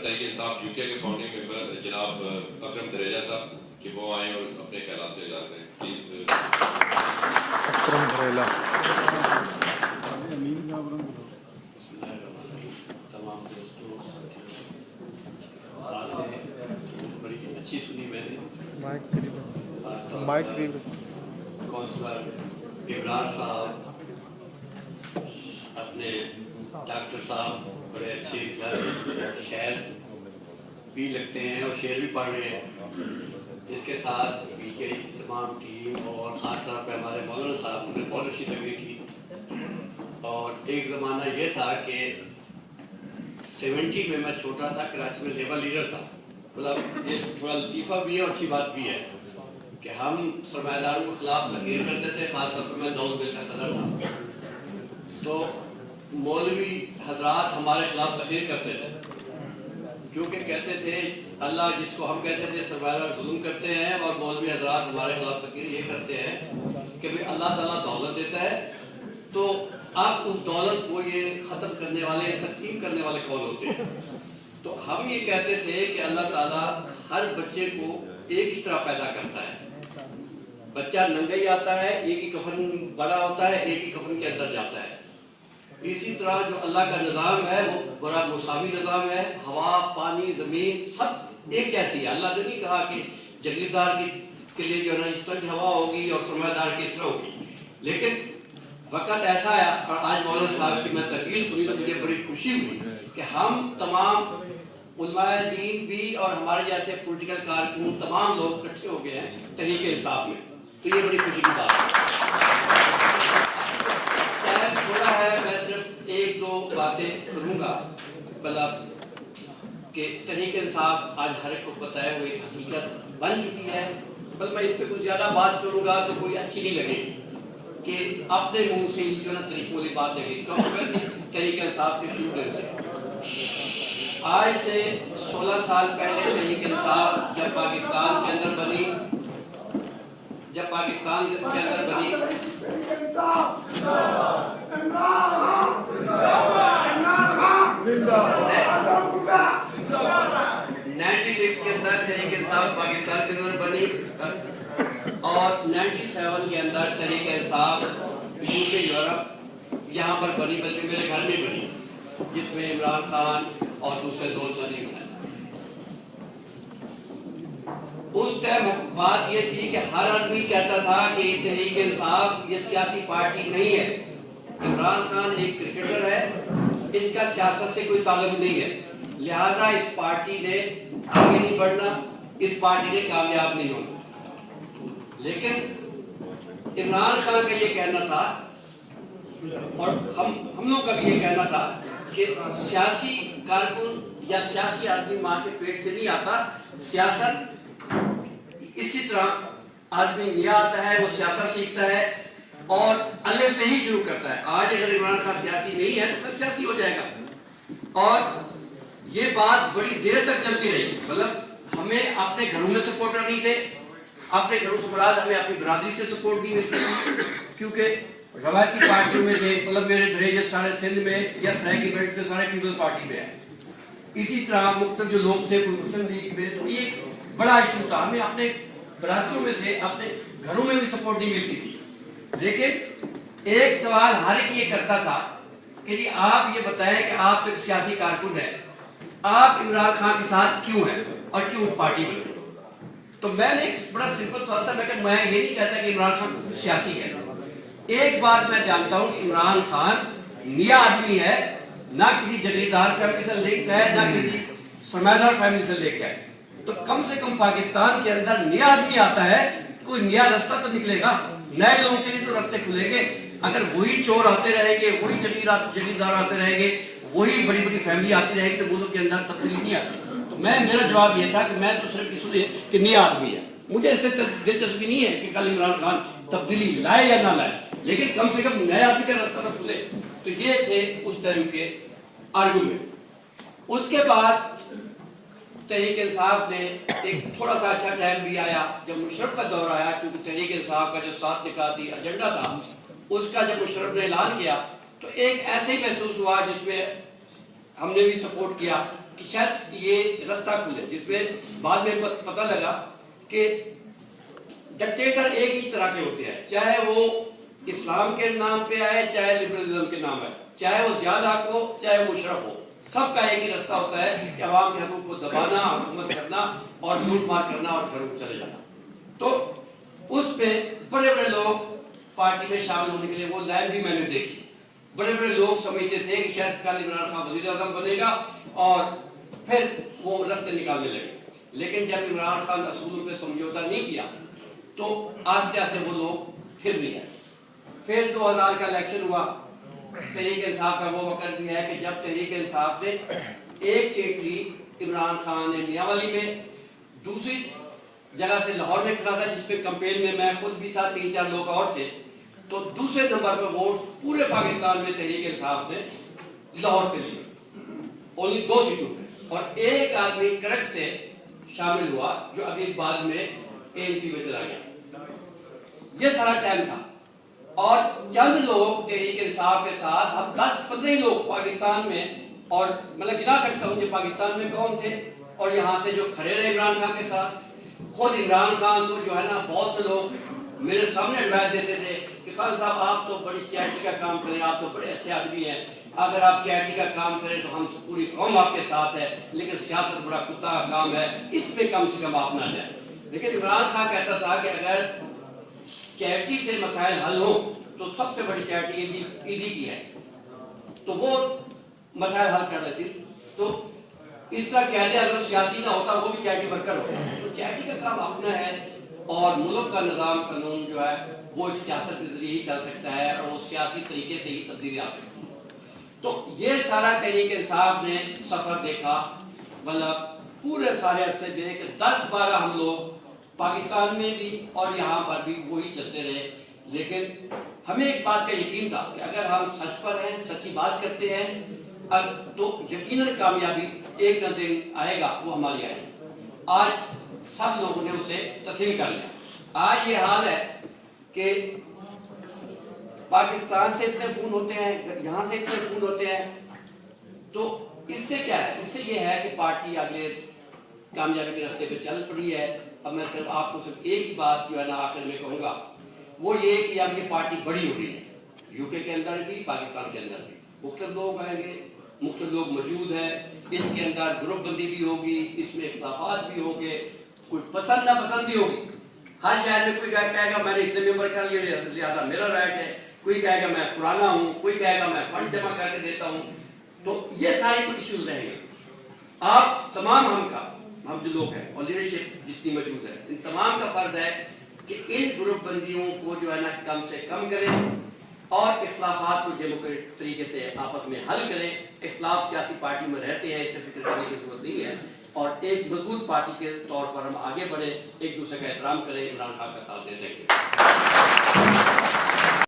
Tehreek Insaf you کے founding ممبر جناب اکرم دریجہ صاحب کہ وہ آئیں اور اپنے خیالات کا اظہار کریں پلیز. اکرم دریجہ. تمام دوستوں بڑی اچھی سنی میں نے. کونسلر عمران صاحب اپنے ڈاکٹر صاحب بڑے اچھے شعر بھی لگتے ہیں اور شعر بھی پڑھ رہے ہیں. اس کے ساتھ پی کے کی تمام ٹیم اور خاص طور پہ ہمارے مولانا صاحب نے بہت اچھی تقریر کی. اور ایک زمانہ یہ تھا کہ 70 میں چھوٹا تھا, کراچی میں لیبر لیڈر تھا. مطلب یہ تھوڑا لطیفہ بھی ہے اور اچھی بات بھی ہے کہ ہم سرمایہ داروں کے خلاف تقریر کرتے تھے. خاص طور پر میں دولت بل کا صدر تھا تو مولوی حضرات ہمارے خلاف تقریر کرتے تھے کیونکہ کہتے تھے اللہ جس کو ہم کہتے تھے سرمایہ دار ظلم کرتے ہیں, اور مولوی حضرات ہمارے خلاف تقریر یہ کرتے ہیں کہ بھئی اللہ تعالیٰ دولت دیتا ہے تو آپ اس دولت کو یہ ختم کرنے والے تقسیم کرنے والے کون ہوتے ہیں. تو ہم یہ کہتے تھے کہ اللہ تعالیٰ ہر بچے کو ایک ہی طرح پیدا کرتا ہے. بچہ ننگا ہی آتا ہے, ایک ہی کفن بڑا ہوتا ہے, ایک ہی کفن کے اندر جاتا ہے. اسی طرح جو اللہ کا نظام ہے وہ بڑا مساوی نظام ہے. ہوا, پانی, زمین سب ایک جیسی ہے. اللہ نے نہیں کہا کہ جگیردار کے لیے جو ہے نا اس طرح کی ہوا ہوگی اور سرمایہ دار کی اس طرح ہوگی. لیکن وقت ایسا ہے, اور آج مولانا صاحب کی میں تقریر سنی تو مجھے بڑی خوشی ہوئی کہ ہم تمام علماء دین بھی اور ہمارے جیسے پولیٹیکل کارکن تمام لوگ اکٹھے ہو گئے ہیں تحریک انصاف میں. تو یہ بڑی خوشی کی بات ہے. ٹائم تھوڑا ہے, میں صرف ایک دو باتیں کروں گا. مطلب کہ تحریک انصاف آج ہر ایک کو پتہ ہے وہ ایک حقیقت بن چکی ہے. بل میں اس پہ کچھ زیادہ بات کروں گا تو کوئی اچھی نہیں لگے گی کہ اپنے منہ سے جو نا طریق والی بات لگے. تحریک انصاف کے شروع سے آج سے 16 سال پہلے تحریک انصاف جب پاکستان کے اندر بنی 96 کے اندر تحریک انصاف پاکستان کے اندر بنی اور 97 کے اندر تحریک انصاف یورپ یہاں پر بنی, بلکہ میرے گھر میں بنی, جس میں عمران خان اور دوسرے دوست عظیم ہیں. اس ٹائم بات یہ تھی کہ ہر آدمی کہتا تھا کہ یہ تحریک انصاف یہ سیاسی پارٹی نہیں ہے. عمران خان ایک کرکٹر ہے, اس کا سیاست سے کوئی تعلق نہیں ہے, لہذا اس پارٹی نے آگے نہیں بڑھنا, اس پارٹی نے کامیاب نہیں ہونا. لیکن عمران خان کا یہ کہنا تھا اور ہم لوگ کا بھی یہ کہنا تھا کہ سیاسی کارکن یا سیاسی آدمی ماں کے پیٹ سے نہیں آتا. سیاست اسی طرح آدمی نیا آتا ہے, وہ سیاست سیکھتا ہے اور اللہ سے ہی شروع کرتا ہے. آج اگر عمران خان سیاسی نہیں ہے تو کل سیاسی ہو جائے گا. اور یہ بات بڑی دیر تک چلتی رہی. مطلب ہمیں اپنے گھروں میں سپورٹر نہیں تھے, اپنے گھروں سے مراد ہمیں اپنی برادری سے سپورٹ نہیں ملتی کیونکہ روایتی پارٹیوں میں تھے. مطلب میرے دریجے سارے سندھ میں یا سرائکی بیلٹ میں سارے پیپل پارٹی میں ہیں. اسی طرح مختلف جو لوگ تھے مسلم لیگ میں, تو یہ بڑا ایشو تھا. ہمیں اپنے برادریوں میں سے اپنے گھروں میں بھی سپورٹ نہیں ملتی تھی. لیکن ایک سوال ہر ایک یہ کرتا تھا کہ جی آپ یہ بتائیں کہ آپ ایک سیاسی کارکن ہیں, آپ عمران خان کے ساتھ کیوں ہیں اور کیوں پارٹی بنے؟ تو میں نے ایک بڑا سمپل سوال تھا, میں یہ نہیں کہتا کہ عمران خان سیاسی ہے. ایک بات میں جانتا ہوں کہ عمران خان نیا آدمی ہے, نہ کسی جگیردار فیملی سے لنک ہے, نہ کسی سرمایہ دار فیملی سے لنک ہے. تو کم سے کم پاکستان کے اندر نیا آدمی آتا ہے, کوئی نیا راستہ تو نکلے گا, نئے لوگوں کے لیے تو راستے کھلیں گے. اگر وہی چور آتے رہیں گے, وہی جگیردار آتے رہیں گے, وہی بڑی بڑی فیملی آتی رہے گی, تو ملک کے اندر تبدیلی نہیں آتی. تو میرا جواب یہ تھا کہ میں تو صرف اس لیے کہ نیا آدمی ہے, مجھے اس سے دلچسپی نہیں ہے کہ کل عمران خان تبدیلی لائے یا نہ لائے, لیکن کم سے کم نئے آدمی کا راستہ تو کھلے. تو یہ تھے اس ٹائم کے آرگومنٹ. اس کے بعد تحریک انصاف نے ایک تھوڑا سا اچھا ٹائم بھی آیا جب مشرف کا دور آیا, کیونکہ تحریک انصاف کا جو 7 نکاتی ایجنڈا تھا اس کا جب مشرف نے اعلان کیا تو ایک ایسے ہی محسوس ہوا جس میں ہم نے بھی سپورٹ کیا کہ شاید یہ رستہ کھلے، جس میں بعد میں پتہ لگا کہ ڈکٹیٹر ایک ہی طرح کے ہوتے ہیں، چاہے وہ اسلام کے نام پہ آئے، چاہے لبرلزم کے نام آئے، چاہے وہ ضیاء الحق ہو، چاہے مشرف ہو، سب کا ایک ہی رستہ ہوتا ہے کہ عوام کے حقوق کو دبانا، حکومت کرنا اور لوٹ مار کرنا اور گھروں کو چلے جانا۔ تو اس پہ بڑے بڑے لوگ پارٹی میں شامل ہونے کے لیے، وہ لائن بھی میں نے دیکھی، بڑے بڑے لوگ سمجھتے تھے کہ شاید کل عمران خان وزیر اعظم بنے گا اور پھر وہ رستے نکالنے لگے، لیکن جب عمران خان اصولوں پہ سمجھوتا نہیں کیا تو آہستہ آہستہ وہ لوگ پھر نہیں آئے۔ پھر 2000 کا الیکشن ہوا، تحریک انصاف کا وہ وقت بھی ہے کہ جب تحریک انصاف نے ایک سیٹ لی، عمران خان نے میاں والی میں، دوسری جگہ سے لاہور میں کھڑا تھا جس پہ کمپین میں میں خود بھی تھا، 3-4 لوگ اور تھے، تو دوسرے نمبر پہ ووٹ پورے پاکستان میں تحریک انصاف نے لاہور سے لیے، اونلی 2 سیٹوں پہ، اور ایک آدمی کرک سے شامل ہوا جو ابھی بعد میں ANP میں چلا گیا۔ یہ سارا ٹائم تھا اور چند لوگ تحریک انصاف کے ساتھ، ہم 10-15 لوگ پاکستان میں، اور مطلب گنا سکتا ہوں کہ پاکستان میں کون تھے، اور یہاں سے جو کھڑے رہے عمران خان کے ساتھ۔ خود عمران خان کو جو ہے نا بہت سے لوگ میرے سامنے ایڈوائز دیتے تھے کہ خان صاحب آپ تو بڑی چیریٹی کا کام کریں، آپ تو بڑے اچھے آدمی ہیں، اگر آپ چیریٹی کا کام کریں تو ہم پوری قوم آپ کے ساتھ ہے، لیکن سیاست بڑا کتا کا کام ہے، اس میں کم سے کم آپ نہ جائیں۔ لیکن عمران خان کہتا تھا کہ اگر چیریٹی سے مسائل حل ہوں تو سب سے بڑی چیریٹی عیدی کی ہے، تو وہ مسائل حل کر لیتی۔ تو اس طرح کہہ دیں اگر سیاسی نہ ہوتا وہ بھی چیریٹی ورکر ہوتا، تو چیریٹی کا کام اپنا ہے، اور ملک کا نظام قانون جو ہے وہ ایک سیاست کے ذریعے ہی چل سکتا ہے، اور وہ سیاسی طریقے سے ہی تبدیلی آ سکتی ہے۔ تو یہ سارا تحریک انصاف نے سفر دیکھا، مطلب پورے سارے عرصے میں کہ 10-12 ہم لوگ پاکستان میں بھی اور یہاں پر بھی وہی چلتے رہے، لیکن ہمیں ایک بات کا یقین تھا کہ اگر ہم سچ پر ہیں، سچی بات کرتے ہیں، تو یقیناً کامیابی ایک نہ دن آئے گا، وہ ہماری آئے گی۔ آج سب لوگوں نے اسے تسلیم کر لیا۔ آج یہ حال ہے کہ پاکستان سے اتنے فون ہوتے ہیں، یہاں سے اتنے فون ہوتے ہیں، تو اس سے کیا ہے؟ اس سے یہ ہے کہ پارٹی آگے کامیابی کے راستے پہ چل پڑی ہے۔ اب میں صرف آپ کو صرف ایک ہی بات جو ہے نا آخر میں کہوں گا، وہ یہ کہ اب یہ پارٹی بڑی ہو رہی ہے، UK کے اندر بھی، پاکستان کے اندر بھی مختلف لوگ آئیں گے، مختلف لوگ موجود ہیں، اس کے اندر گروپ بندی بھی ہوگی، اس میں اختلافات بھی ہوں گے، کوئی پسند نہ پسند بھی ہوگی۔ ہر شہر میں کوئی کہے گا میں نے اتنے ممبر کر لیے لہٰذا میرا رائٹ ہے، کوئی کہے گا میں پرانا ہوں، کوئی کہے گا میں فنڈ جمع کر کے دیتا ہوں، تو یہ سارے ایشوز رہیں گے۔ آپ تمام ہم جو لوگ ہیں اور لیڈرشپ جتنی موجود ہے، ان تمام کا فرض ہے کہ ان گروپ بندیوں کو جو ہے نا کم سے کم کریں اور اختلافات کو ڈیموکریٹک طریقے سے آپس میں حل کریں۔ اختلاف سیاسی پارٹی میں رہتے ہیں، اس سے فکر کرنے کی ضرورت نہیں ہے، اور ایک مضبوط پارٹی کے طور پر ہم آگے بڑھیں، ایک دوسرے کا احترام کریں، عمران خان کا ساتھ دیں۔